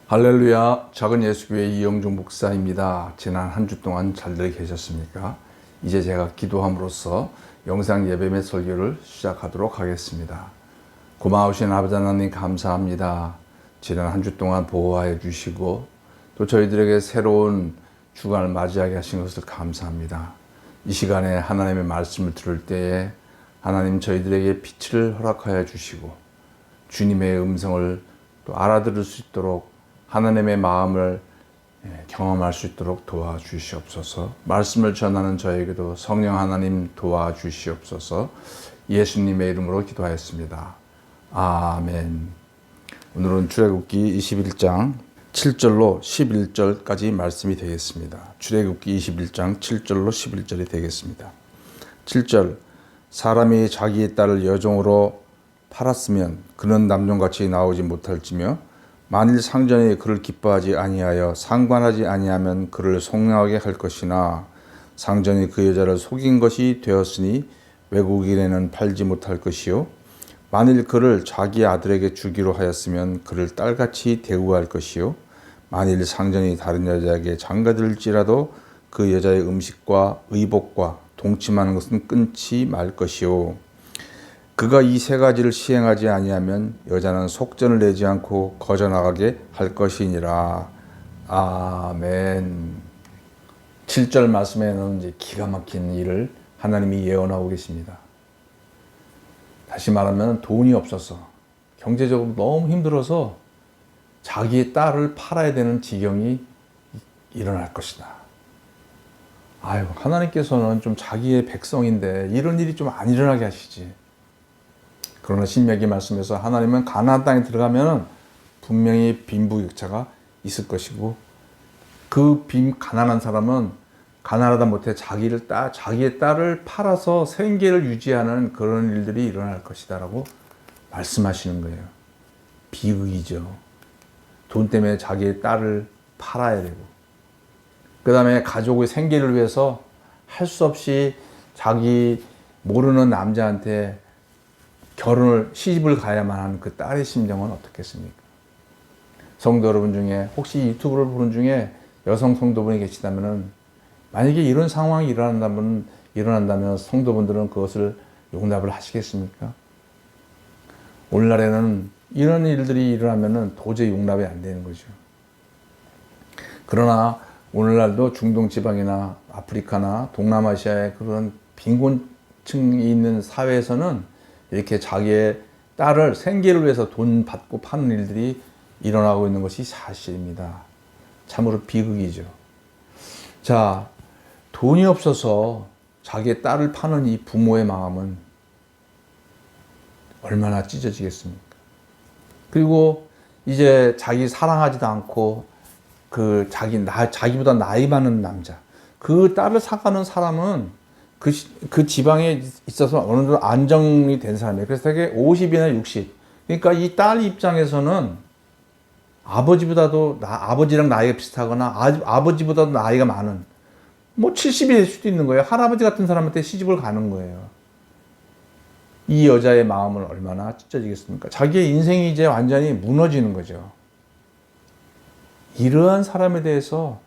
할렐루야, 작은 예수교회 이영종 목사입니다. 지난 한 주 동안 잘들 계셨습니까? 이제 제가 기도함으로써 영상 예배 및 설교를 시작하도록 하겠습니다. 고마우신 아버지 하나님 감사합니다. 지난 한 주 동안 보호하여 주시고 또 저희들에게 새로운 주간을 맞이하게 하신 것을 감사합니다. 이 시간에 하나님의 말씀을 들을 때에 하나님 저희들에게 빛을 허락하여 주시고 주님의 음성을 또 알아들을 수 있도록 하나님의 마음을 경험할 수 있도록 도와주시옵소서. 말씀을 전하는 저에게도 성령 하나님 도와주시옵소서. 예수님의 이름으로 기도하였습니다. 아멘. 오늘은 출애굽기 21장 7절로 11절까지 말씀이 되겠습니다. 출애굽기 21장 7절로 11절이 되겠습니다. 7절 사람이 자기의 딸을 여종으로 팔았으면 그는 남종같이 나오지 못할지며 만일 상전이 그를 기뻐하지 아니하여 상관하지 아니하면 그를 속량하게 할 것이나 상전이 그 여자를 속인 것이 되었으니 외국인에는 팔지 못할 것이요 만일 그를 자기 아들에게 주기로 하였으면 그를 딸같이 대우할 것이요 만일 상전이 다른 여자에게 장가들지라도 그 여자의 음식과 의복과 동침하는 것은 끊지 말 것이요 그가 이 세 가지를 시행하지 아니하면 여자는 속전을 내지 않고 거저나가게 할 것이니라. 아멘. 7절 말씀에는 이제 기가 막힌 일을 하나님이 예언하고 계십니다. 다시 말하면 돈이 없어서 경제적으로 너무 힘들어서 자기의 딸을 팔아야 되는 지경이 일어날 것이다. 아유, 하나님께서는 좀 자기의 백성인데 이런 일이 좀 안 일어나게 하시지. 그러나 신명기 말씀에서 하나님은 가나안 땅에 들어가면 분명히 빈부격차가 있을 것이고 그 가난한 사람은 가난하다 못해 자기의 딸을 팔아서 생계를 유지하는 그런 일들이 일어날 것이다 라고 말씀하시는 거예요. 비극이죠. 돈 때문에 자기의 딸을 팔아야 되고 그 다음에 가족의 생계를 위해서 할 수 없이 자기 모르는 남자한테 시집을 가야만 하는 그 딸의 심정은 어떻겠습니까? 성도 여러분 중에 혹시 유튜브를 보는 중에 여성 성도분이 계시다면 만약에 이런 상황이 일어난다면 성도분들은 그것을 용납을 하시겠습니까? 오늘날에는 이런 일들이 일어나면 도저히 용납이 안 되는 거죠. 그러나 오늘날도 중동 지방이나 아프리카나 동남아시아의 그런 빈곤층이 있는 사회에서는 이렇게 자기의 딸을 생계를 위해서 돈 받고 파는 일들이 일어나고 있는 것이 사실입니다. 참으로 비극이죠. 자, 돈이 없어서 자기의 딸을 파는 이 부모의 마음은 얼마나 찢어지겠습니까? 그리고 이제 자기 사랑하지도 않고 자기보다 나이 많은 남자, 그 딸을 사가는 사람은 그 지방에 있어서 어느 정도 안정이 된 사람이에요. 그래서 되게 50이나 60. 그러니까 이 딸 입장에서는 아버지랑 나이가 비슷하거나 아버지보다도 나이가 많은 70이 될 수도 있는 거예요. 할아버지 같은 사람한테 시집을 가는 거예요. 이 여자의 마음은 얼마나 찢어지겠습니까? 자기의 인생이 이제 완전히 무너지는 거죠. 이러한 사람에 대해서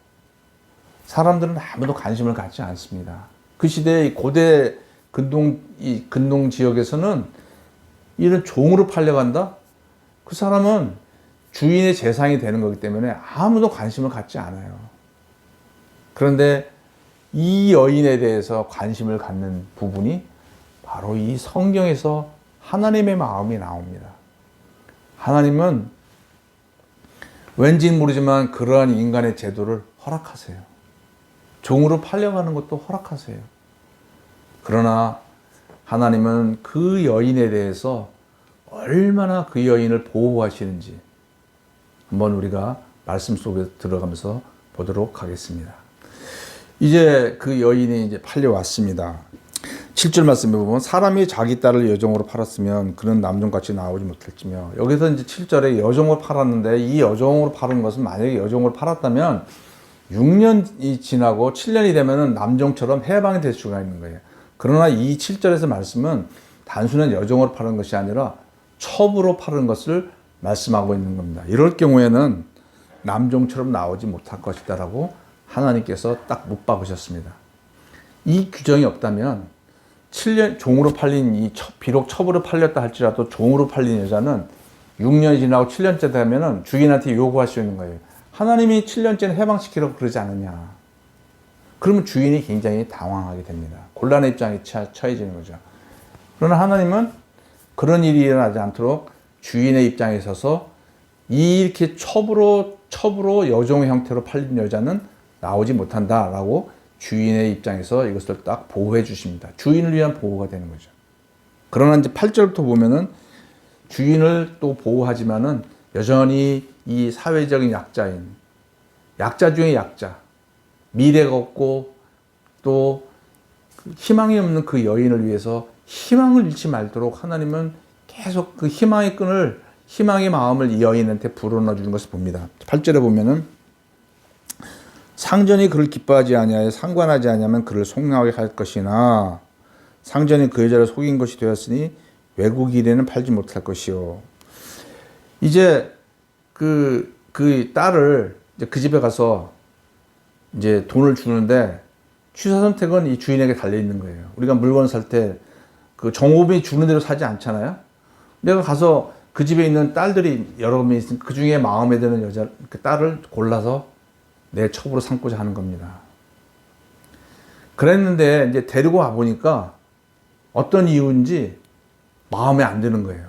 사람들은 아무도 관심을 갖지 않습니다. 그 시대의 고대 근동 지역에서는 이런 종으로 팔려간다? 그 사람은 주인의 재상이 되는 거기 때문에 아무도 관심을 갖지 않아요. 그런데 이 여인에 대해서 관심을 갖는 부분이 바로 이 성경에서 하나님의 마음이 나옵니다. 하나님은 왠지 모르지만 그러한 인간의 제도를 허락하세요. 종으로 팔려가는 것도 허락하세요. 그러나 하나님은 그 여인에 대해서 얼마나 그 여인을 보호하시는지 한번 우리가 말씀 속에 들어가면서 보도록 하겠습니다. 이제 그 여인이 이제 팔려왔습니다. 7절 말씀에 보면 사람이 자기 딸을 여종으로 팔았으면 그는 남종같이 나오지 못할지며 여기서 이제 7절에 여종으로 팔았는데 이 여종으로 파는 것은 만약에 여종으로 팔았다면 6년이 지나고 7년이 되면 남종처럼 해방이 될 수가 있는 거예요. 그러나 이 7절에서 말씀은 단순한 여종으로 파는 것이 아니라 첩으로 파는 것을 말씀하고 있는 겁니다. 이럴 경우에는 남종처럼 나오지 못할 것이다 라고 하나님께서 딱 못 박으셨습니다. 이 규정이 없다면 7년 종으로 팔린 비록 첩으로 팔렸다 할지라도 종으로 팔린 여자는 6년이 지나고 7년째 되면은 주인한테 요구할 수 있는 거예요. 하나님이 7년째는 해방시키라고 그러지 않느냐. 그러면 주인이 굉장히 당황하게 됩니다. 곤란의 입장에 처해지는 거죠. 그러나 하나님은 그런 일이 일어나지 않도록 주인의 입장에 서서 이렇게 첩으로 여종의 형태로 팔린 여자는 나오지 못한다라고 주인의 입장에서 이것을 딱 보호해 주십니다. 주인을 위한 보호가 되는 거죠. 그러나 이제 8절부터 보면은 주인을 또 보호하지만은 여전히 이 사회적인 약자 중에 약자, 미래가 없고 또 희망이 없는 그 여인을 위해서 희망을 잃지 말도록 하나님은 계속 그 희망의 마음을 이 여인한테 불어넣어 주는 것을 봅니다. 8절에 보면은 상전이 그를 기뻐하지 아니하여 상관하지 아니하면 그를 속량하게 할 것이나 상전이 그 여자를 속인 것이 되었으니 외국인에는 팔지 못할 것이요. 이제 그 딸을 이제 그 집에 가서 이제 돈을 주는데 취사 선택은 이 주인에게 달려 있는 거예요. 우리가 물건 살 때 그 종업원이 주는 대로 사지 않잖아요. 내가 가서 그 집에 있는 딸들이 여러 명 있으면 그 중에 마음에 드는 그 딸을 골라서 내 첩으로 삼고자 하는 겁니다. 그랬는데 이제 데리고 와 보니까 어떤 이유인지 마음에 안 드는 거예요.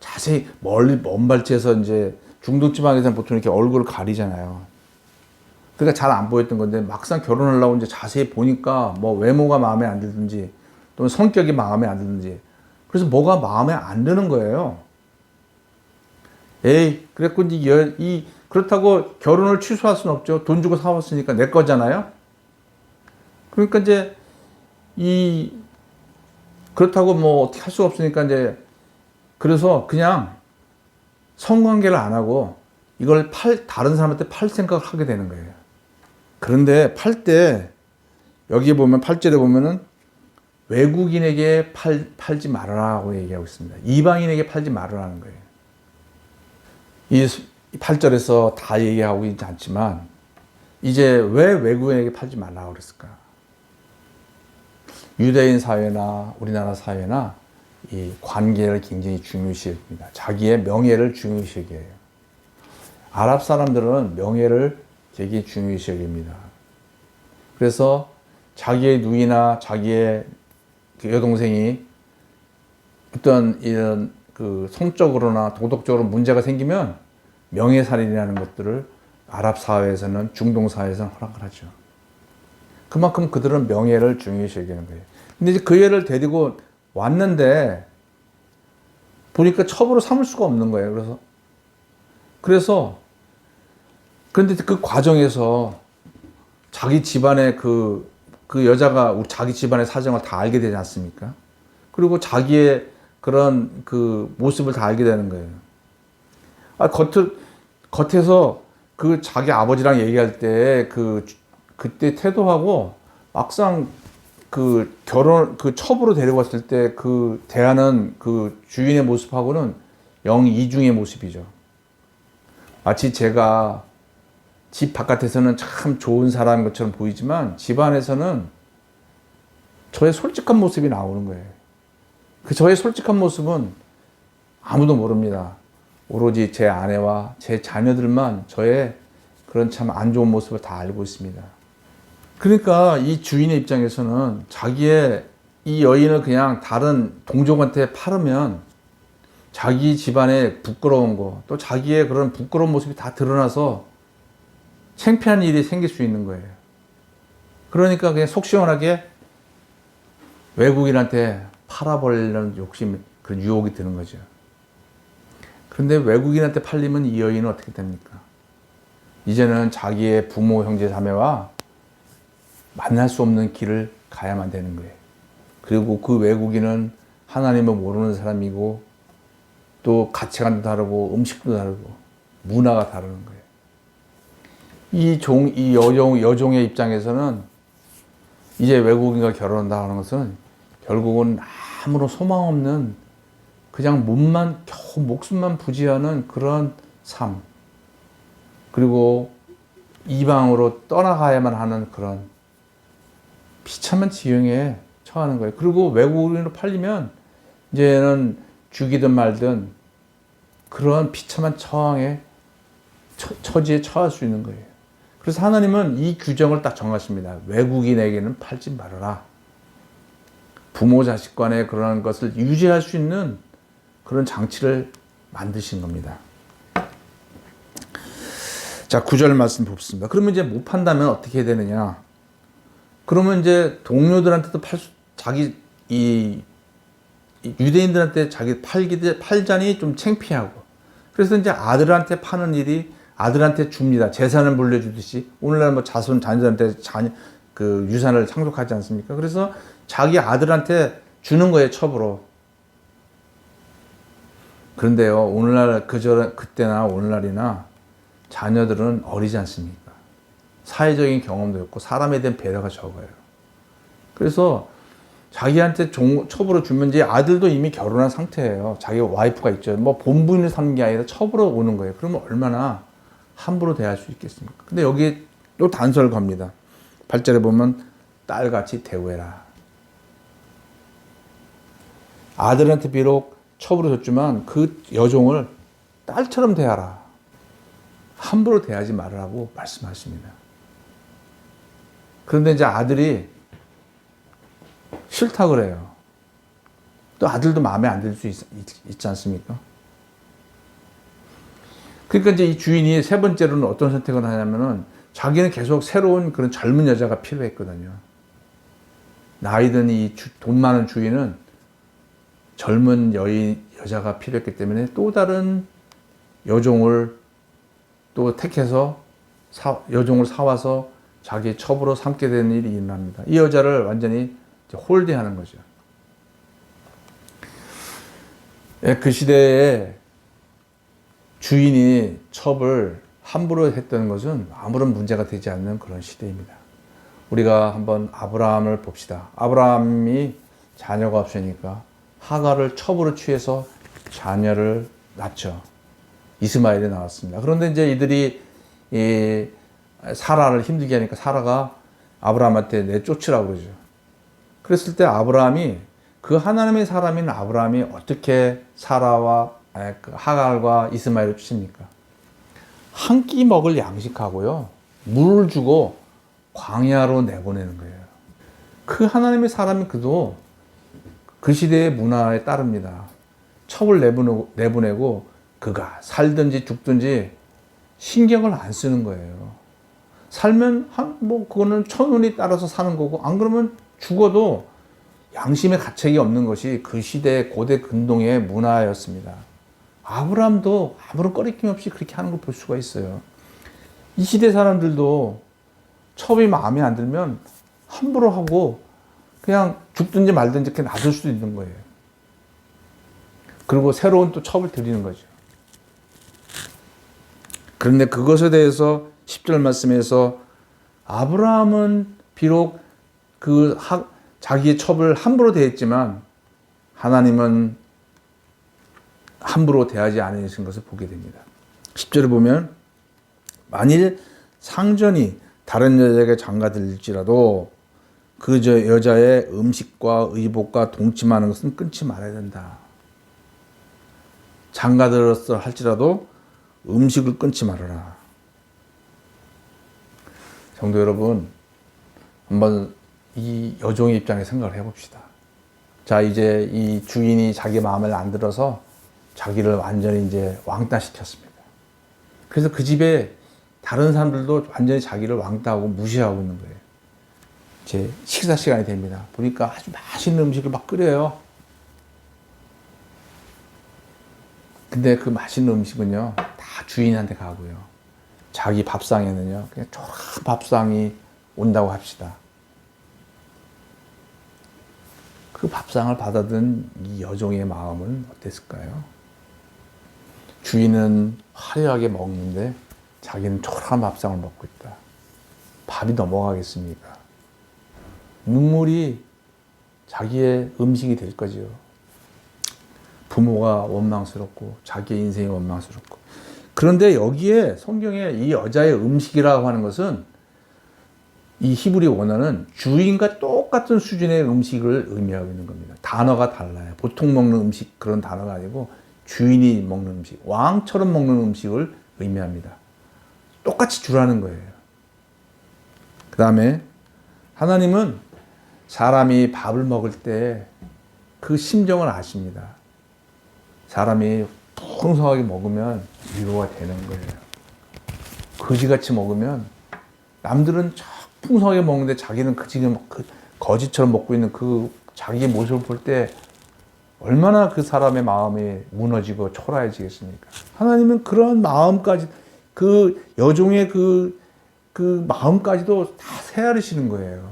자세히 먼 발치에서 이제 중동 지방에서는 보통 이렇게 얼굴을 가리잖아요. 그러니까 잘 안 보였던 건데 막상 결혼하려고 이제 자세히 보니까 뭐 외모가 마음에 안 들든지 또는 성격이 마음에 안 들든지 그래서 뭐가 마음에 안 드는 거예요. 그랬고 이제 그렇다고 결혼을 취소할 수는 없죠. 돈 주고 사왔으니까 내 거잖아요. 그러니까 이제 그렇다고 뭐 어떻게 할 수가 없으니까 이제 그래서 그냥 성관계를 안 하고 이걸 다른 사람한테 팔 생각을 하게 되는 거예요. 그런데 팔 때 여기 보면 8절에 보면은 외국인에게 팔지 말아라고 얘기하고 있습니다. 이방인에게 팔지 말아라는 거예요. 이 8절에서 다 얘기하고 있지 않지만 이제 왜 외국인에게 팔지 말라고 그랬을까? 유대인 사회나 우리나라 사회나 이 관계를 굉장히 중요시 여깁니다. 자기의 명예를 중요시 여겨요. 아랍 사람들은 명예를 되게 중요시 여깁니다. 그래서 자기의 누이나 자기의 그 여동생이 어떤 이런 그 성적으로나 도덕적으로 문제가 생기면 명예살인이라는 것들을 아랍 사회에서는 중동 사회에서는 허락을 하죠. 그만큼 그들은 명예를 중요시 여기는 거예요. 근데 이제 그 애를 데리고 왔는데 보니까 첩으로 삼을 수가 없는 거예요. 그런데 그 과정에서 자기 집안의 그 여자가 자기 집안의 사정을 다 알게 되지 않습니까? 그리고 자기의 그런 그 모습을 다 알게 되는 거예요. 겉에서 그 자기 아버지랑 얘기할 때 그때 태도하고 막상 그 첩으로 데려갔을 때 그 대하는 그 주인의 모습하고는 영 이중의 모습이죠. 마치 제가 집 바깥에서는 참 좋은 사람인 것처럼 보이지만 집 안에서는 저의 솔직한 모습이 나오는 거예요. 그 저의 솔직한 모습은 아무도 모릅니다. 오로지 제 아내와 제 자녀들만 저의 그런 참 안 좋은 모습을 다 알고 있습니다. 그러니까 이 주인의 입장에서는 자기의 이 여인을 그냥 다른 동족한테 팔으면 자기 집안에 부끄러운 거, 또 자기의 그런 부끄러운 모습이 다 드러나서 창피한 일이 생길 수 있는 거예요. 그러니까 그냥 속 시원하게 외국인한테 팔아버리려는 욕심, 그런 유혹이 드는 거죠. 그런데 외국인한테 팔리면 이 여인은 어떻게 됩니까? 이제는 자기의 부모, 형제, 자매와 만날 수 없는 길을 가야만 되는 거예요. 그리고 그 외국인은 하나님을 모르는 사람이고 또 가치관도 다르고 음식도 다르고 문화가 다르는 거예요. 이 여종의 입장에서는 이제 외국인과 결혼한다 하는 것은 결국은 아무런 소망 없는 그냥 몸만 겨우 목숨만 부지하는 그런 삶. 그리고 이방으로 떠나가야만 하는 그런 비참한 지경에 처하는 거예요. 그리고 외국인으로 팔리면 이제는 죽이든 말든 그런 비참한 처지에 처할 수 있는 거예요. 그래서 하나님은 이 규정을 딱 정하십니다. 외국인에게는 팔지 말아라. 부모 자식 간의 그런 것을 유지할 수 있는 그런 장치를 만드신 겁니다. 자, 9절 말씀 봅습니다. 그러면 이제 못 판다면 어떻게 해야 되느냐? 그러면 이제 동료들한테도 유대인들한테 자기 팔자니 좀 창피하고, 그래서 이제 아들한테 파는 일이 아들한테 줍니다. 재산을 물려주듯이. 오늘날 뭐 자손들한테 그 유산을 상속하지 않습니까? 그래서 자기 아들한테 주는 거예요, 첩으로. 그런데요, 오늘날 그때나 오늘날이나 자녀들은 어리지 않습니까? 사회적인 경험도 없고 사람에 대한 배려가 적어요. 그래서 자기한테 첩으로 주면 이제 아들도 이미 결혼한 상태예요. 자기 와이프가 있죠. 뭐 본부인을 삼는 게 아니라 첩으로 오는 거예요. 그러면 얼마나 함부로 대할 수 있겠습니까? 근데 여기 또 단서를 겁니다. 8절에 보면 딸같이 대우해라. 아들한테 비록 첩으로 줬지만 그 여종을 딸처럼 대하라. 함부로 대하지 말라고 말씀하십니다. 그런데 이제 아들이 싫다 그래요. 또 아들도 마음에 안 들 수 있지 않습니까? 그러니까 이제 이 주인이 세 번째로는 어떤 선택을 하냐면은 자기는 계속 새로운 그런 젊은 여자가 필요했거든요. 나이 든 이 돈 많은 주인은 젊은 여자가 필요했기 때문에 또 다른 여종을 또 택해서 여종을 사와서 자기 첩으로 삼게 되는 일이 일어납니다. 이 여자를 완전히 홀대하는 거죠. 그 시대에 주인이 첩을 함부로 했던 것은 아무런 문제가 되지 않는 그런 시대입니다. 우리가 한번 아브라함을 봅시다. 아브라함이 자녀가 없으니까 하갈을 첩으로 취해서 자녀를 낳죠. 이스마엘이 나왔습니다. 그런데 이제 이들이 사라를 힘들게 하니까 사라가 아브라함한테 내쫓으라고 그러죠. 그랬을 때 아브라함이, 그 하나님의 사람인 아브라함이 어떻게 사라와 하갈과 이스마엘을 쫓습니까? 한 끼 먹을 양식하고요, 물을 주고 광야로 내보내는 거예요. 그 하나님의 사람이 그도 그 시대의 문화에 따릅니다. 첩을 내보내고 그가 살든지 죽든지 신경을 안 쓰는 거예요. 살면 그거는 천운이 따라서 사는 거고, 안 그러면 죽어도 양심의 가책이 없는 것이 그 시대의 고대 근동의 문화였습니다. 아브라함도 아무런 꺼리낌 없이 그렇게 하는 걸 볼 수가 있어요. 이 시대 사람들도 첩이 마음에 안 들면 함부로 하고 그냥 죽든지 말든지 이렇게 놔둘 수도 있는 거예요. 그리고 새로운 또 첩을 드리는 거죠. 그런데 그것에 대해서 10절 말씀에서 아브라함은 비록 자기의 첩을 함부로 대했지만 하나님은 함부로 대하지 않으신 것을 보게 됩니다. 10절에 보면 만일 상전이 다른 여자에게 장가들일지라도 그 여자의 음식과 의복과 동침하는 것은 끊지 말아야 된다. 장가들었어 할지라도 음식을 끊지 말아라. 성도 여러분, 한번 이 여종의 입장에 생각을 해봅시다. 자, 이제 이 주인이 자기 마음에 안 들어서 자기를 완전히 이제 왕따시켰습니다. 그래서 그 집에 다른 사람들도 완전히 자기를 왕따하고 무시하고 있는 거예요. 이제 식사 시간이 됩니다. 보니까 아주 맛있는 음식을 막 끓여요. 근데 그 맛있는 음식은요, 다 주인한테 가고요. 자기 밥상에는요, 그냥 조그만 밥상이 온다고 합시다. 그 밥상을 받아든 이 여종의 마음은 어땠을까요? 주인은 화려하게 먹는데 자기는 초라한 밥상을 먹고 있다. 밥이 넘어가겠습니까? 눈물이 자기의 음식이 될 거죠. 부모가 원망스럽고 자기의 인생이 원망스럽고. 그런데 여기에 성경에 이 여자의 음식이라고 하는 것은 이 히브리 원어는 주인과 똑같은 수준의 음식을 의미하고 있는 겁니다. 단어가 달라요. 보통 먹는 음식 그런 단어가 아니고 주인이 먹는 음식, 왕처럼 먹는 음식을 의미합니다. 똑같이 주라는 거예요. 그 다음에 하나님은 사람이 밥을 먹을 때 그 심정을 아십니다. 사람이 풍성하게 먹으면 위로가 되는 거예요. 거지같이 먹으면 남들은 풍성하게 먹는데 자기는 지금 거지처럼 먹고 있는 그 자기의 모습을 볼 때 얼마나 그 사람의 마음이 무너지고 초라해지겠습니까? 하나님은 그런 마음까지, 그 여종의 그 마음까지도 다 헤아리시는 거예요.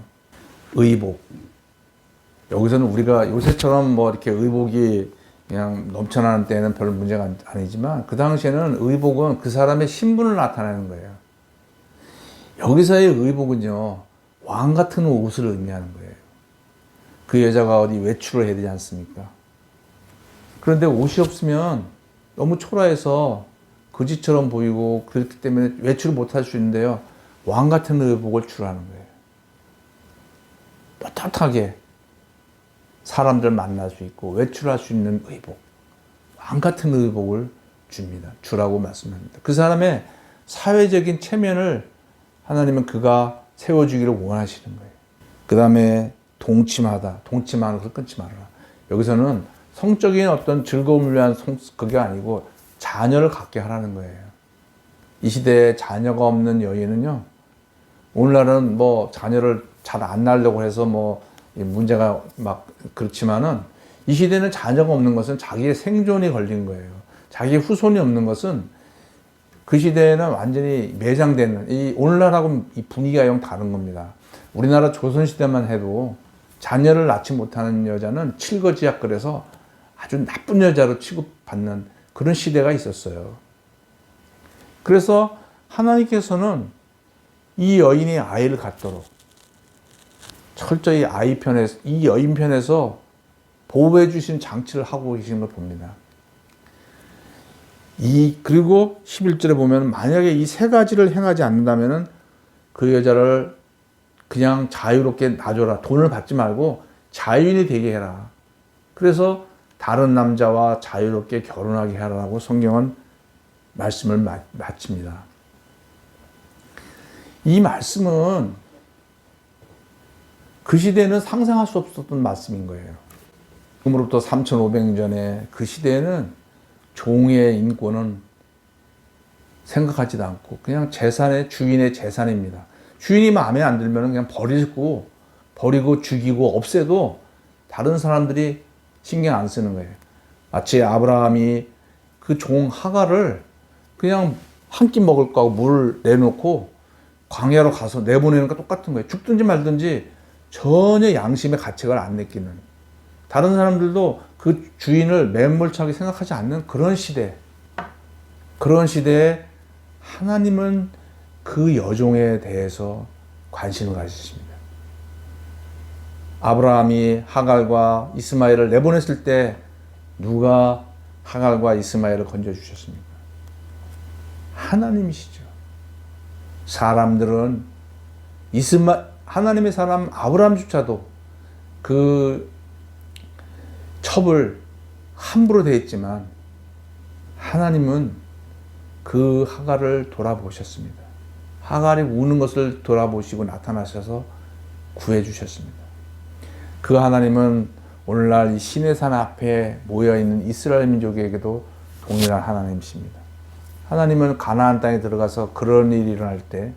의복. 여기서는 우리가 요새처럼 뭐 이렇게 의복이 그냥 넘쳐나는 때는 별 문제가 아니지만 그 당시에는 의복은 그 사람의 신분을 나타내는 거예요. 여기서의 의복은요, 왕 같은 옷을 의미하는 거예요. 그 여자가 어디 외출을 해야 되지 않습니까? 그런데 옷이 없으면 너무 초라해서 거지처럼 보이고 그렇기 때문에 외출을 못할 수 있는데요, 왕 같은 의복을 주라는 거예요. 떳떳하게 사람들 만날 수 있고 외출할 수 있는 의복, 왕 같은 의복을 줍니다. 주라고 말씀합니다. 그 사람의 사회적인 체면을 하나님은 그가 세워주기를 원하시는 거예요. 그 다음에 동침하다. 동침하는 것을 끊지 말아라. 여기서는 성적인 어떤 즐거움을 위한 그게 아니고 자녀를 갖게 하라는 거예요. 이 시대에 자녀가 없는 여인은요, 오늘날은 뭐 자녀를 잘 안 낳으려고 해서 뭐 문제가 막 그렇지만은 이 시대는 자녀가 없는 것은 자기의 생존이 걸린 거예요. 자기의 후손이 없는 것은 그 시대에는 완전히 매장되는, 이 오늘날하고 이 분위기가 영 다른 겁니다. 우리나라 조선시대만 해도 자녀를 낳지 못하는 여자는 칠거지약 그래서 아주 나쁜 여자로 취급받는 그런 시대가 있었어요. 그래서 하나님께서는 이 여인이 아이를 갖도록 철저히 아이 편에서, 이 여인 편에서 보호해 주신 장치를 하고 계시는 걸 봅니다. 그리고 11절에 보면 만약에 이 세 가지를 행하지 않는다면은 그 여자를 그냥 자유롭게 놔줘라. 돈을 받지 말고 자유인이 되게 해라. 그래서 다른 남자와 자유롭게 결혼하게 하라고 성경은 말씀을 마칩니다. 이 말씀은 그 시대에는 상상할 수 없었던 말씀인 거예요. 지금으로부터 3,500년 전에 그 시대에는 종의 인권은 생각하지도 않고 그냥 주인의 재산입니다. 주인이 마음에 안 들면 그냥 버리고 죽이고 없애도 다른 사람들이 신경 안 쓰는 거예요. 마치 아브라함이 그 종 하갈을 그냥 한 끼 먹을 거 하고 물을 내놓고 광야로 가서 내보내는 거 똑같은 거예요. 죽든지 말든지 전혀 양심의 가책을 안 느끼는, 다른 사람들도 그 주인을 매몰차게 생각하지 않는 그런 시대에 하나님은 그 여종에 대해서 관심을 가지십니다. 아브라함이 하갈과 이스마엘을 내보냈을 때 누가 하갈과 이스마엘을 건져주셨습니까? 하나님이시죠. 사람들은 하나님의 사람 아브라함조차도 그 첩을 함부로 대했지만 하나님은 그 하갈을 돌아보셨습니다. 하갈이 우는 것을 돌아보시고 나타나셔서 구해주셨습니다. 그 하나님은 오늘날 이 시내산 앞에 모여있는 이스라엘 민족에게도 동일한 하나님이십니다. 하나님은 가나안 땅에 들어가서 그런 일이 일어날 때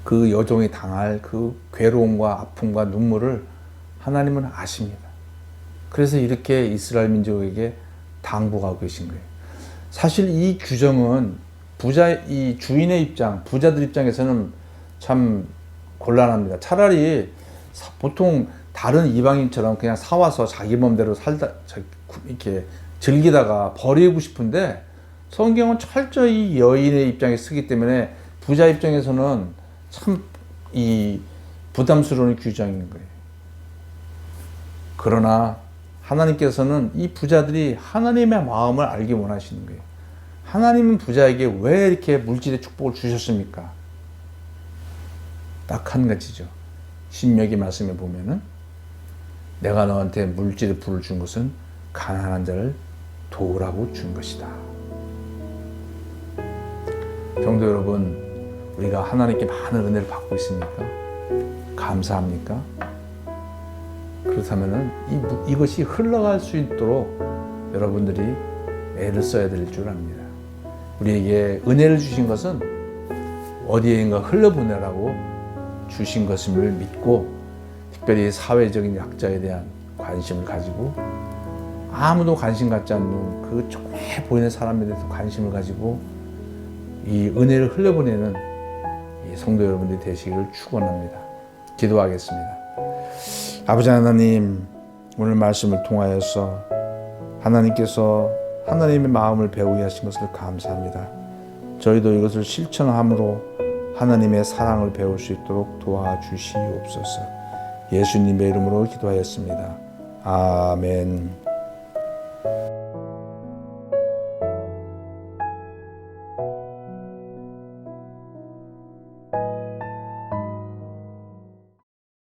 그 여종이 당할 그 괴로움과 아픔과 눈물을 하나님은 아십니다. 그래서 이렇게 이스라엘 민족에게 당부하고 계신 거예요. 사실 이 규정은 이 주인의 입장, 부자들 입장에서는 참 곤란합니다. 차라리 보통 다른 이방인처럼 그냥 사와서 자기 맘대로 이렇게 즐기다가 버리고 싶은데 성경은 철저히 여인의 입장에 쓰기 때문에 부자 입장에서는 참 부담스러운 규정인 거예요. 그러나 하나님께서는 이 부자들이 하나님의 마음을 알기 원하시는 거예요. 하나님은 부자에게 왜 이렇게 물질의 축복을 주셨습니까? 딱 한 가지죠. 신명기 말씀에 보면은 내가 너한테 물질의 부를 준 것은 가난한 자를 도우라고 준 것이다. 성도 여러분, 우리가 하나님께 많은 은혜를 받고 있습니까? 감사합니까? 그렇다면은 이것이 흘러갈 수 있도록 여러분들이 애를 써야 될 줄 압니다. 우리에게 은혜를 주신 것은 어디에인가 흘려보내라고 주신 것임을 믿고, 특별히 사회적인 약자에 대한 관심을 가지고, 아무도 관심 갖지 않는 그 조그매 보이는 사람에 대해서 관심을 가지고 이 은혜를 흘려보내는 이 성도 여러분들이 되시기를 축원합니다. 기도하겠습니다. 아버지 하나님, 오늘 말씀을 통하여서 하나님께서 하나님의 마음을 배우게 하신 것을 감사합니다. 저희도 이것을 실천함으로 하나님의 사랑을 배울 수 있도록 도와주시옵소서. 예수님의 이름으로 기도하였습니다. 아멘.